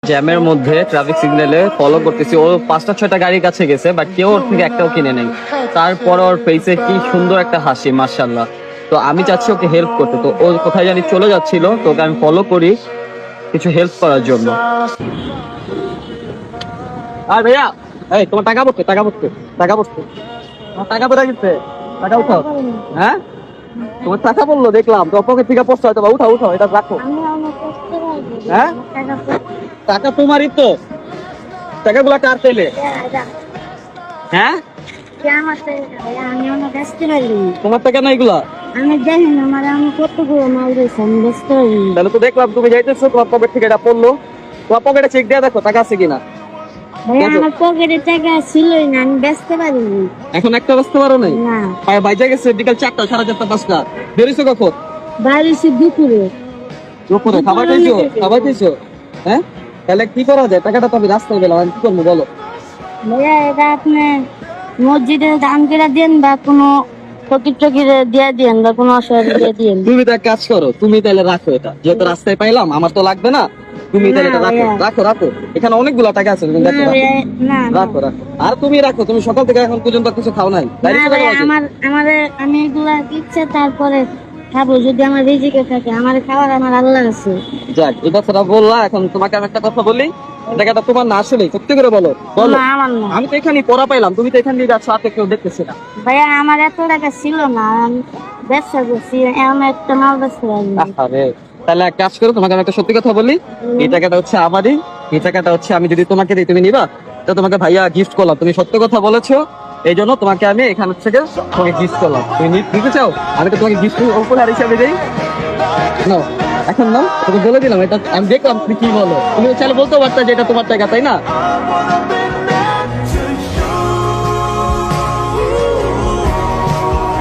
জ্যামের মধ্যে traffic সিগন্যালে follow করতেছি, ও 5টা 6টা গাড়ির কাছে গেছে, বাট কেউ ওর থেকে একটাও কিনে নেই। তারপর ওর ফেসে কি সুন্দর একটা হাসি, মাশাআল্লাহ। তো আমি চাচ্ছি ওকে হেল্প করতে, তো ও কোথায় জানি চলে যাচ্ছিল, তো ওকে আমি ফলো করি কিছু হেল্প করার জন্য। আর ভাইয়া, এই তোমার টাকা পড়ছে, টাকা পড়ছে, টাকা পড়ছে, তোমার টাকা পড়ে গেছে, টাকা উঠাও। হ্যাঁ, তোমার টাকা বললো দেখলাম, তো পকেট থেকে পড়ছে হয়তো, উঠাও উঠাও, এটা রাখো। হ্যাঁ, টাকা তোমারই তো, টাকাগুলা কার পেলে? হ্যাঁ, তোমার টাকা না এগুলা? আমি জানি না, আমি কতগুলো মাল রয়েছে, আমি ব্যস্ত হইনি। তাহলে তো দেখলাম তুমি যাইতেছো, তোমার পকেট থেকে এটা পড়লো, তোমার পকেটে চেক দিয়ে দেখো টাকা আছে কিনা। ভাইয়া আমার পকেটে টাকা ছিলই না, আমি বেচতে পারিনি। এখন একটা বসতে পারো নাই? না, বাইজা গেছে বিকাল 4টা, 4:30, 5টা। বেরিয়েছো কখন? বাড়িছি দুপুরে। দুপুরে খাবার খাইছো? খাবার খাইছো? হ্যাঁ, তাহলে কি করা যায়? টাকাটা তো আমি রাস্তায় পেলাম, আমি কি করবো বলো? ভাইয়া এটা আপনি মসজিদে দান করে দেন, বা কোনো ফকির টকিরে দিয়ে দেন, বা কোনো অসহায় দিয়ে দেন। তুমি তো এক কাজ করো, তুমি তাহলে রাখো এটা, যেহেতু রাস্তায় পাইলাম, আমার তো লাগবে না, তুমি তাহলে এটা রাখো, রাখো রাখো। এখানে অনেকগুলো টাকা আছে, তুমি দেখো, রাখো রাখো। আর তুমি রাখো, তুমি সকাল থেকে এখন পর্যন্ত কিছু খাও নাই। আমি এগুলা দিচ্ছে, তারপরে খাবো যদি আমার রিজিকে থাকে। আমার খাবার আমার আল্লাহ আছে। যাক, এই কথাটা বললা, এখন তোমাকে আমি একটা কথা বলি, টাকাটা তোমার না, আসলে সত্যি করে বলো, বলো। আমার না আমি তো এখানে পড়া পাইলাম, তুমি তো এখান দিয়ে যাচ্ছ, হাতে কেউ দেখতেছি না। ভাইয়া, আমার এত টাকা ছিল না, আমি ব্যবসা করছি, এমন একটা মাল ব্যবসা পারিনি। আরে, তাহলে এক কাজ করো, তোমাকে আমি একটা সত্যি কথা বলি, এই টাকাটা হচ্ছে আমারই, এই টাকাটা হচ্ছে আমি যদি তোমাকে দিই, তুমি নিবা? তো তোমাকে ভাইয়া গিফট করলাম, তুমি সত্য কথা বলেছো, এই জন্য তোমাকে আমি এখান থেকে তোমাকে গিফট করলাম। তুমি নিতে চাও? আমি তো তোমাকে গিফট উপহার হিসাবে দিই। নাও, এখন নাও, তোকে বলে দিলাম, এটা আমি দেখলাম তুমি কি বলো, তুমি চাইলে বলতেও পারতা যে এটা তোমার টাকা, তাই না?